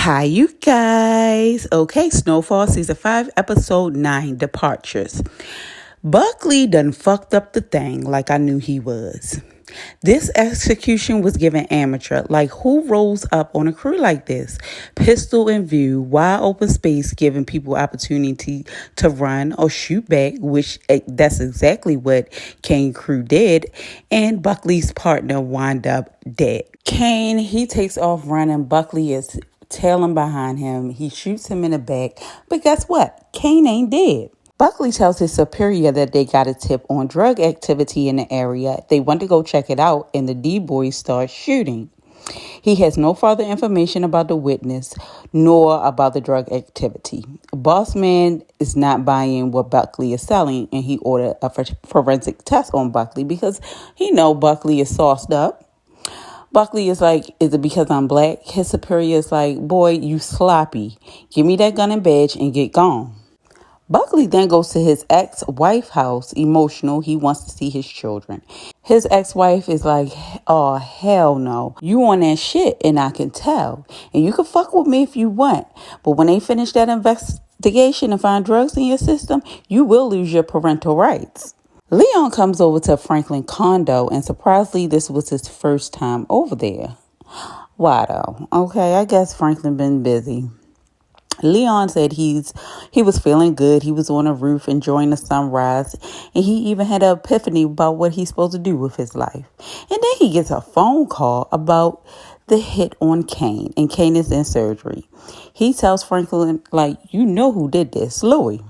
Hi, you guys. Okay, Snowfall Season 5, Episode 9, Departures. Buckley done fucked up the thing like I knew he was. This execution was given amateur. Like, who rolls up on a crew like this? Pistol in view, wide open space, giving people opportunity to run or shoot back, which that's exactly what Kane crew did. And Buckley's partner wound up dead. Kane, he takes off running. Buckley is tailing behind him. He shoots him in the back. But guess what? Kane ain't dead. Buckley tells his superior that they got a tip on drug activity in the area. They went to go check it out, and the D-boys start shooting. He has no further information about the witness, nor about the drug activity. Boss man is not buying what Buckley is selling, and he ordered a forensic test on Buckley because he know Buckley is sauced up. Buckley is like, is it because I'm black? His superior is like, boy, you sloppy. Give me that gun and badge and get gone. Buckley then goes to his ex-wife's house, emotional. He wants to see his children. His ex-wife is like, oh, hell no. You on that shit, and I can tell. And you can fuck with me if you want. But when they finish that investigation and find drugs in your system, you will lose your parental rights. Leon comes over to Franklin condo, and surprisingly, this was his first time over there. Why though? Okay, I guess Franklin been busy. Leon said he was feeling good. He was on a roof enjoying the sunrise, and he even had an epiphany about what he's supposed to do with his life. And then he gets a phone call about the hit on Kane, and Kane is in surgery. He tells Franklin, like, you know who did this, Louis.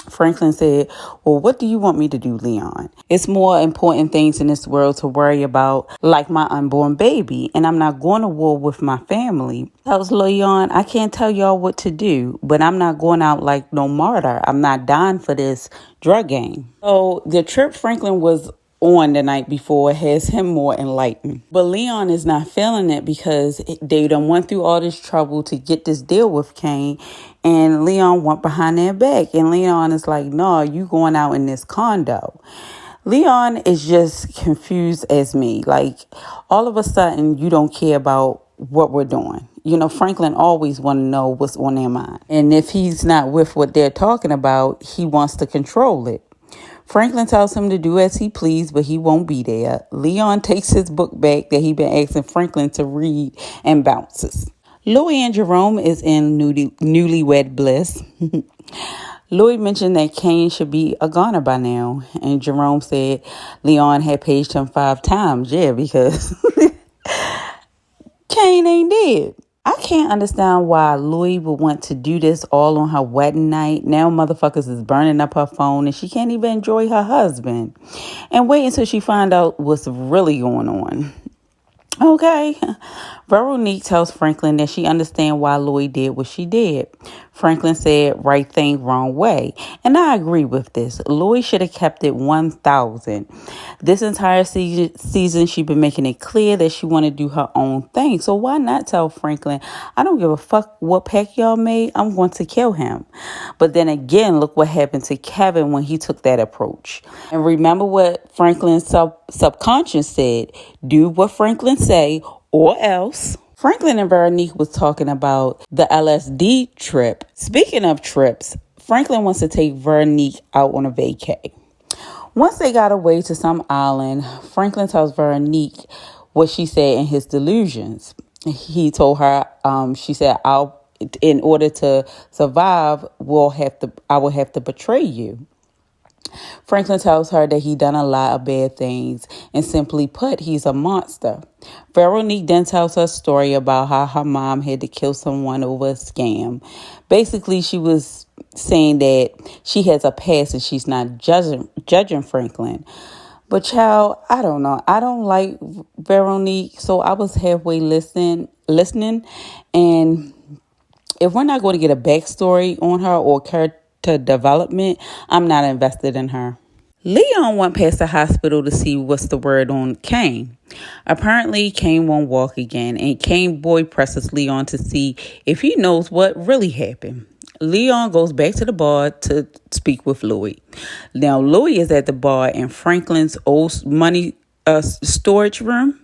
Franklin said, well, what do you want me to do, Leon? It's more important things in this world to worry about, like my unborn baby, and I'm not going to war with my family. Tells Leon, I can't tell y'all what to do, but I'm not going out like no martyr. I'm not dying for this drug game. So the trip Franklin was on the night before has him more enlightened. But Leon is not feeling it because they done went through all this trouble to get this deal with Kane, and Leon went behind their back. And Leon is like, no, you going out in this condo. Leon is just confused as me. Like, all of a sudden, you don't care about what we're doing. You know, Franklin always want to know what's on their mind. And if he's not with what they're talking about, he wants to control it. Franklin tells him to do as he please, but he won't be there. Leon takes his book back that he been asking Franklin to read and bounces. Louis and Jerome is in newlywed bliss. Louis mentioned that Kane should be a goner by now, and Jerome said Leon had paged him 5 times. Yeah, because Kane ain't dead. I can't understand why Louis would want to do this all on her wedding night. Now motherfuckers is burning up her phone and she can't even enjoy her husband. And wait until she find out what's really going on. Okay. Veronique tells Franklin that she understands why Louis did what she did. Franklin said, right thing, wrong way. And I agree with this. Louis should have kept it 1,000. This entire season, she's been making it clear that she want to do her own thing. So why not tell Franklin, I don't give a fuck what pact y'all made. I'm going to kill him. But then again, look what happened to Kevin when he took that approach. And remember what Franklin's subconscious said. Do what Franklin say or else. Franklin and Veronique was talking about the LSD trip. Speaking of trips, Franklin wants to take Veronique out on a vacay. Once they got away to some island, Franklin tells Veronique what she said in his delusions. He told her, she said, in order to survive, I will have to betray you. Franklin tells her that he done a lot of bad things, and simply put, he's a monster. Veronique then tells her story about how her mom had to kill someone over a scam. Basically, she was saying that she has a past and she's not judging Franklin. But child, I don't know. I don't like Veronique, so I was halfway listening, and if we're not going to get a backstory on her or character development, I'm not invested in her. Leon went past the hospital to see what's the word on Kane. Apparently, Kane won't walk again, and Kane boy presses Leon to see if he knows what really happened. Leon goes back to the bar to speak with Louis. Now, Louis is at the bar in Franklin's old money storage room.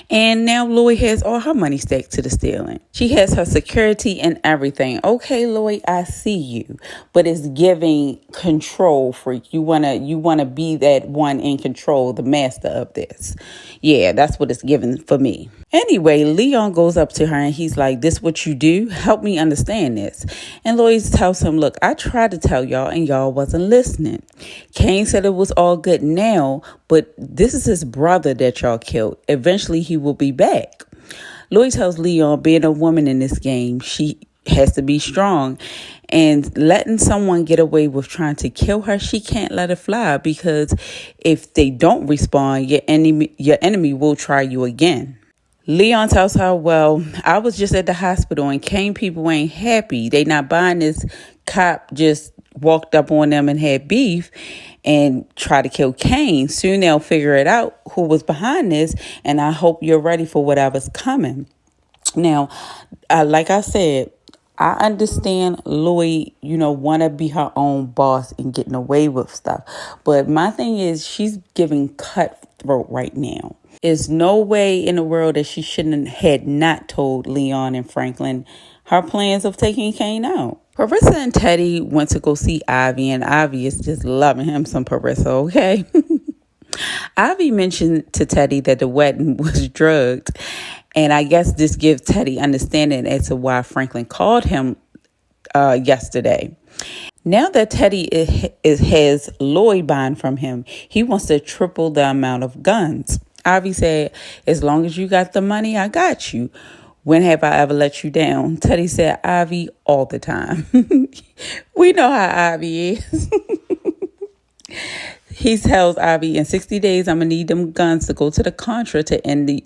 And now Lloyd has all her money stacked to the ceiling. She has her security and everything. Okay, Lloyd, I see you. But it's giving control freak. You wanna be that one in control, the master of this. Yeah, that's what it's giving for me. Anyway, Leon goes up to her and he's like, "This what you do? Help me understand this." And Lloyd tells him, "Look, I tried to tell y'all and y'all wasn't listening. Kane said it was all good now, but this is his brother that y'all killed. Eventually he will be back." Lloyd tells Leon, being a woman in this game, she has to be strong. And letting someone get away with trying to kill her, she can't let it fly, because if they don't respond, your enemy will try you again. Leon tells her, "Well, I was just at the hospital and Kane people ain't happy. They not buying this cop just walked up on them and had beef and tried to kill Kane. Soon they'll figure it out who was behind this, and I hope you're ready for whatever's coming." Now, like I said, I understand Lloyd, want to be her own boss and getting away with stuff. But my thing is, she's giving cutthroat right now. There's no way in the world that she shouldn't had not told Leon and Franklin her plans of taking Kane out. Parissa and Teddy went to go see Ivy, and Ivy is just loving him some Parissa, okay? Ivy mentioned to Teddy that the wedding was drugged, and I guess this gives Teddy understanding as to why Franklin called him yesterday. Now that Teddy has Lloyd buying from him, he wants to triple the amount of guns. Ivy said, "As long as you got the money, I got you. When have I ever let you down?" Teddy said, "Ivy, all the time." We know how Ivy is. He tells Ivy, "In 60 days, I'm going to need them guns to go to the Contra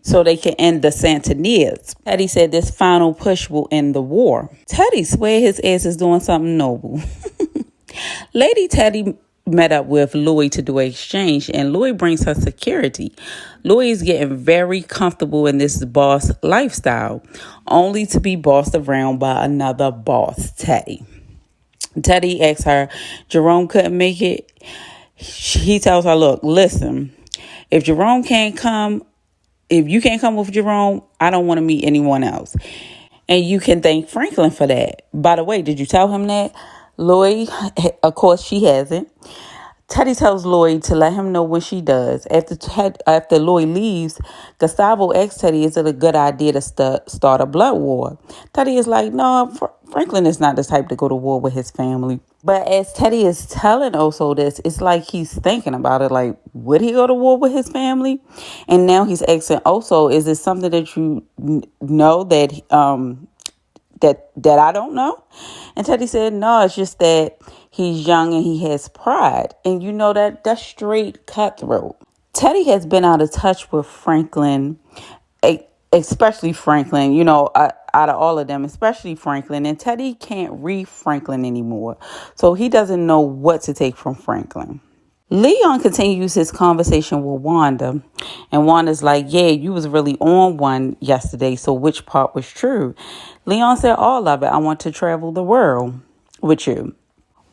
so they can end the Santanils." Teddy said this final push will end the war. Teddy swear his ass is doing something noble. Lady Teddy met up with Lloyd to do an exchange, and Lloyd brings her security. Lloyd is getting very comfortable in this boss lifestyle, only to be bossed around by another boss, Teddy. Teddy asks her, Jerome couldn't make it. He tells her, "Look, listen, if you can't come with Jerome, I don't want to meet anyone else. And you can thank Franklin for that. By the way, did you tell him that?" Lloyd, of course, she hasn't. Teddy tells Lloyd to let him know when she does. After Lloyd leaves, Gustavo asks Teddy, "Is it a good idea to start a blood war?" Teddy is like, "No, Franklin is not the type to go to war with his family." But as Teddy is telling Oso this, it's like he's thinking about it. Like, would he go to war with his family? And now he's asking Oso, "Is it something that you know that I don't know?" And Teddy said, "No, it's just that he's young and he has pride." And that's straight cutthroat. Teddy has been out of touch with Franklin, especially Franklin, out of all of them, especially Franklin. And Teddy can't read Franklin anymore. So he doesn't know what to take from Franklin. Leon continues his conversation with Wanda, and Wanda's like, "Yeah, you was really on one yesterday, so which part was true?" Leon said, "All of it. I want to travel the world with you."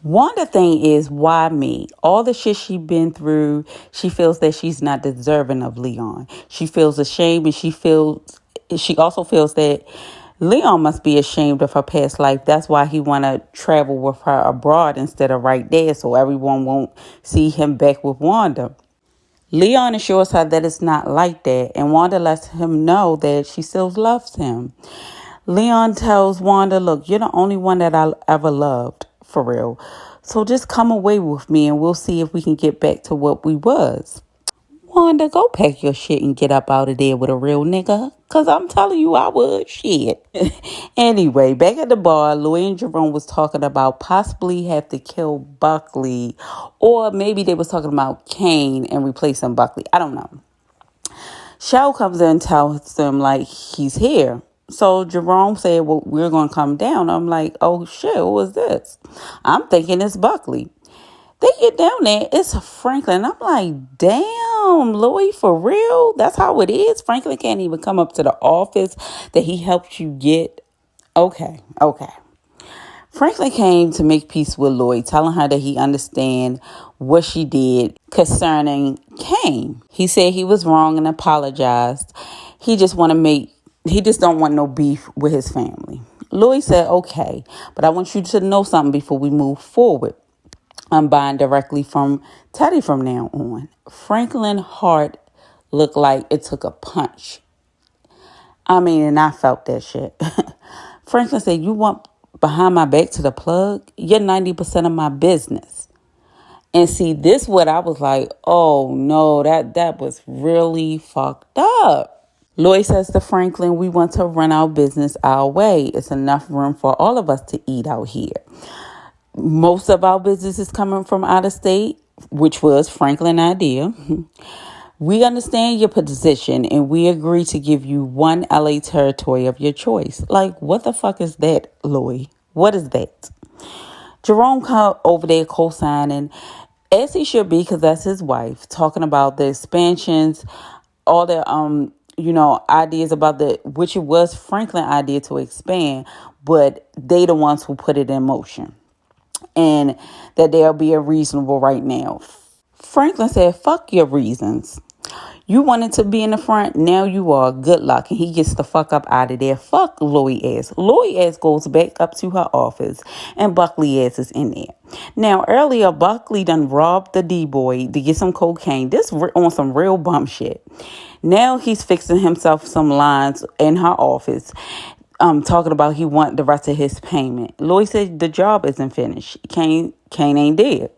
Wanda thing is, why me? All the shit she been through, she feels that she's not deserving of Leon. She feels ashamed, and she also feels that Leon must be ashamed of her past life. That's why he want to travel with her abroad instead of right there, so everyone won't see him back with Wanda. Leon assures her that it's not like that, and Wanda lets him know that she still loves him. Leon tells Wanda, "Look, you're the only one that I ever loved, for real. So just come away with me and we'll see if we can get back to what we was." Wanda, go pack your shit and get up out of there with a real nigga. Because I'm telling you, I would. Shit. Anyway, back at the bar, Louis and Jerome was talking about possibly have to kill Buckley. Or maybe they was talking about Kane and replacing Buckley. I don't know. Shell comes in and tells them, like, he's here. So Jerome said, "Well, we're going to come down." I'm like, "Oh, shit, who is this?" I'm thinking it's Buckley. They get down there, it's Franklin. I'm like, "Damn, Louis, for real? That's how it is? Franklin can't even come up to the office that he helped you get?" Okay. Franklin came to make peace with Lloyd, telling her that he understand what she did concerning Kane. He said he was wrong and apologized. He just don't want no beef with his family. Lloyd said, okay, but I want you to know something before we move forward. I'm buying directly from Teddy from now on. Franklin's heart looked like it took a punch. And I felt that shit. Franklin said, you want behind my back to the plug? You're 90% of my business. And see, this what I was like, oh no, that was really fucked up. Lloyd says to Franklin, we want to run our business our way. It's enough room for all of us to eat out here. Most of our business is coming from out of state, which was Franklin's idea. We understand your position and we agree to give you one LA territory of your choice. Like, what the fuck is that, Lloyd? What is that? Jerome come over there co-signing, as he should be, because that's his wife, talking about the expansions, all the ideas about which it was Franklin's idea to expand, but they the ones who put it in motion. And that they'll be a reasonable right now. Franklin said, fuck your reasons. You wanted to be in the front, now you are. Good luck. And he gets the fuck up out of there. Fuck Lloyd ass. Lloyd ass goes back up to her office and Buckley ass is in there. Now, earlier, Buckley done robbed the D-boy to get some cocaine. This on some real bum shit. Now he's fixing himself some lines in her office. Talking about he want the rest of his payment. Lloyd said the job isn't finished. Kane ain't dead.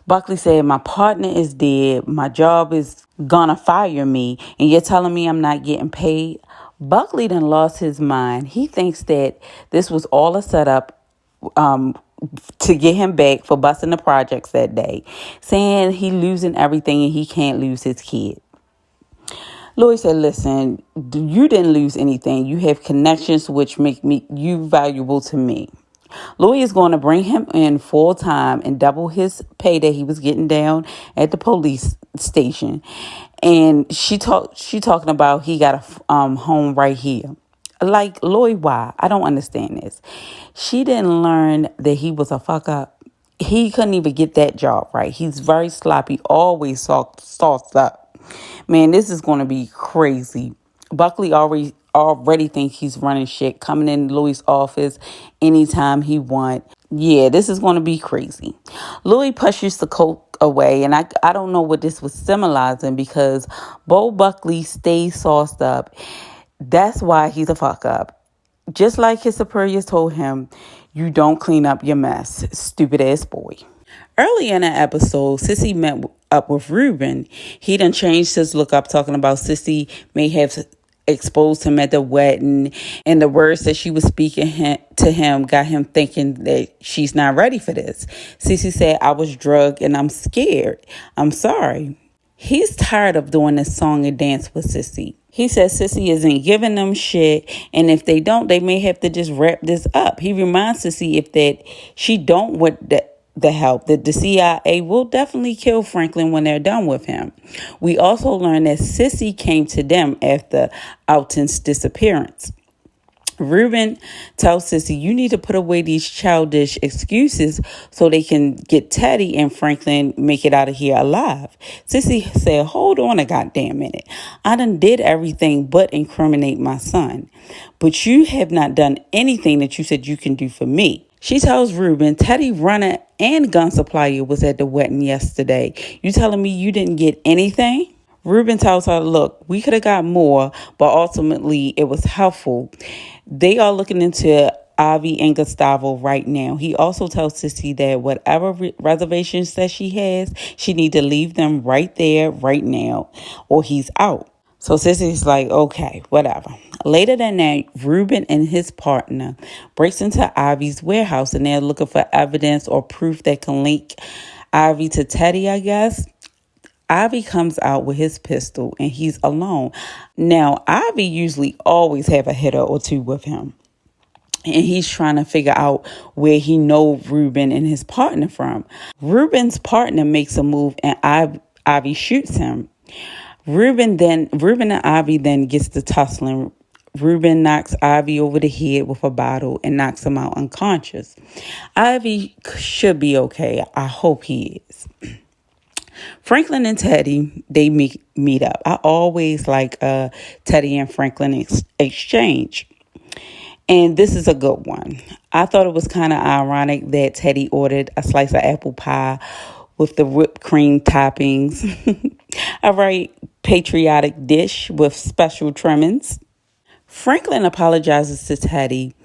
Buckley said, my partner is dead. My job is gonna fire me. And you're telling me I'm not getting paid? Buckley done lost his mind. He thinks that this was all a setup to get him back for busting the projects that day. Saying he losing everything and he can't lose his kid. Lloyd said, listen, you didn't lose anything. You have connections which make you valuable to me. Lloyd is going to bring him in full time and double his pay that he was getting down at the police station. And she talking about he got a home right here. Like, Lloyd, why? I don't understand this. She didn't learn that he was a fuck up. He couldn't even get that job right. He's very sloppy, always sauced up. Man, this is going to be crazy. Buckley already think he's running shit, coming in Louis' office anytime he want. Yeah, this is going to be crazy. Louis pushes the coat away, and I don't know what this was symbolizing because Bo Buckley stays sauced up. That's why he's a fuck up. Just like his superiors told him, you don't clean up your mess, stupid ass boy. Early in the episode, Sissy met up with Ruben. He done changed his look up, talking about Sissy may have exposed him at the wedding, and the words that she was speaking to him got him thinking that she's not ready for this. Sissy said, I was drugged and I'm scared. I'm sorry. He's tired of doing this song and dance with Sissy. He says Sissy isn't giving them shit, and if they don't, they may have to just wrap this up. He reminds Sissy if that she don't want the help, that the CIA will definitely kill Franklin when they're done with him. We also learned that Sissy came to them after Alton's disappearance. Ruben tells Sissy, you need to put away these childish excuses so they can get Teddy and Franklin make it out of here alive. Sissy said, hold on a goddamn minute. I done did everything but incriminate my son. But you have not done anything that you said you can do for me. She tells Ruben, Teddy runner and gun supplier was at the wedding yesterday. You telling me you didn't get anything? Ruben tells her, look, we could have got more, but ultimately it was helpful. They are looking into Avi and Gustavo right now. He also tells Sissy that whatever reservations that she has, she need to leave them right there, right now, or he's out. So Sissy's like, okay, whatever. Later that night, Ruben and his partner breaks into Ivy's warehouse and they're looking for evidence or proof that can link Ivy to Teddy, I guess. Ivy comes out with his pistol and he's alone. Now, Ivy usually always have a hitter or two with him. And he's trying to figure out where he know Ruben and his partner from. Ruben's partner makes a move and Ivy shoots him. Ruben and Ivy then gets to tussling. Ruben knocks Ivy over the head with a bottle and knocks him out unconscious. Ivy should be okay. I hope he is. Franklin and Teddy, they meet up. I always like Teddy and Franklin exchange. And this is a good one. I thought it was kind of ironic that Teddy ordered a slice of apple pie with the whipped cream toppings. A very patriotic dish with special trimmings. Franklin apologizes to Teddy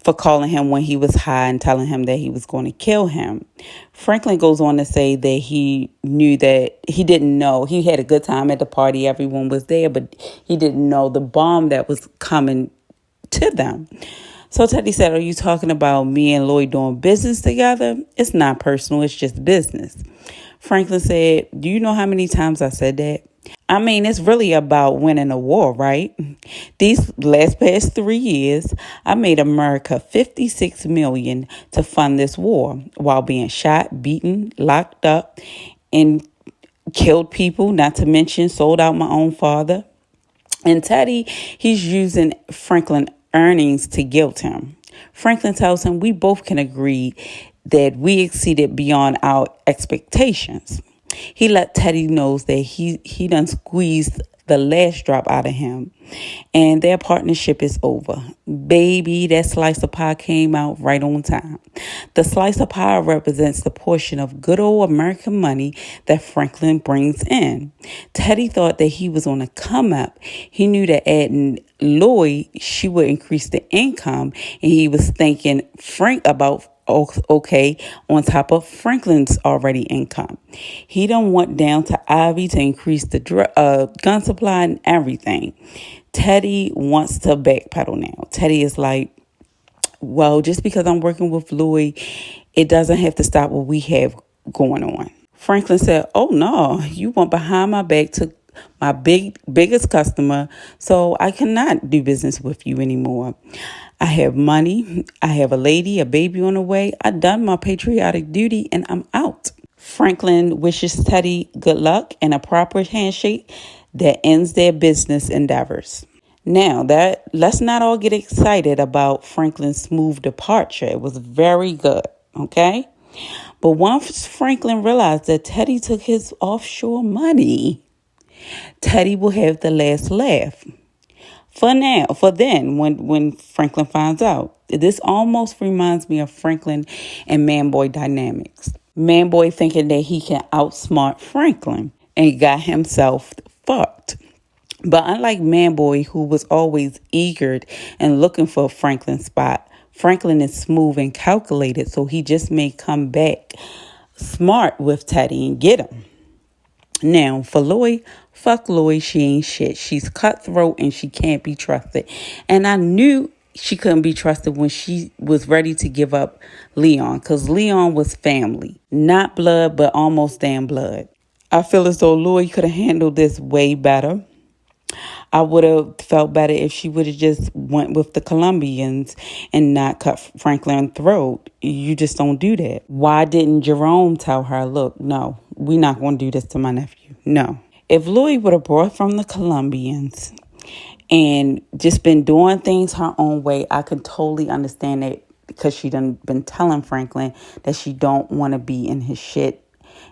for calling him when he was high and telling him that he was going to kill him. Franklin goes on to say that he knew that he didn't know. He had a good time at the party. Everyone was there, but he didn't know the bomb that was coming to them. So Teddy said, are you talking about me and Lloyd doing business together? It's not personal. It's just business. Franklin said, do you know how many times I said that? I mean, it's really about winning a war, right? These past 3 years, I made America $56 million to fund this war while being shot, beaten, locked up, and killed people, not to mention sold out my own father. And Teddy, he's using Franklin earnings to guilt him. Franklin tells him we both can agree that we exceeded beyond our expectations. He let Teddy know that he done squeezed the last drop out of him, and their partnership is over. Baby, that slice of pie came out right on time. The slice of pie represents the portion of good old American money that Franklin brings in. Teddy thought that he was on a come up. He knew that adding Lloyd, she would increase the income, and he was thinking Frank about okay on top of Franklin's already income. He don't want down to Ivy to increase the gun supply and everything. Teddy wants to backpedal now. Teddy is like, well, just because I'm working with Louis, it doesn't have to stop what we have going on. Franklin said, oh no, you went behind my back to my biggest customer, so I cannot do business with you anymore. I have money, I have a lady, a baby on the way. I've done my patriotic duty and I'm out. Franklin wishes Teddy good luck and a proper handshake that ends their business endeavors. Now, let's not all get excited about Franklin's smooth departure. It was very good, okay? But once Franklin realized that Teddy took his offshore money, Teddy will have the last laugh. For then, when Franklin finds out. This almost reminds me of Franklin and Manboy dynamics. Manboy thinking that he can outsmart Franklin and got himself fucked. But unlike Manboy, who was always eager and looking for Franklin's spot, Franklin is smooth and calculated, so he just may come back smart with Teddy and get him. Now, for Lloyd, fuck Lloyd, she ain't shit. She's cutthroat and she can't be trusted. And I knew she couldn't be trusted when she was ready to give up Leon, because Leon was family. Not blood, but almost damn blood. I feel as though Lloyd could have handled this way better. I would have felt better if she would have just went with the Colombians and not cut Franklin's throat. You just don't do that. Why didn't Jerome tell her, look, no, we're not going to do this to my nephew? No. If Lloyd would have brought from the Colombians and just been doing things her own way, I could totally understand it, because she done been telling Franklin that she don't want to be in his shit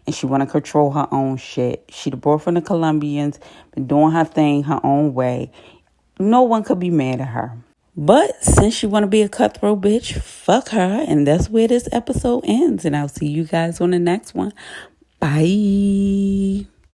and she want to control her own shit. She the brought from the Colombians, been doing her thing her own way. No one could be mad at her. But since she want to be a cutthroat bitch, fuck her. And that's where this episode ends. And I'll see you guys on the next one. Bye.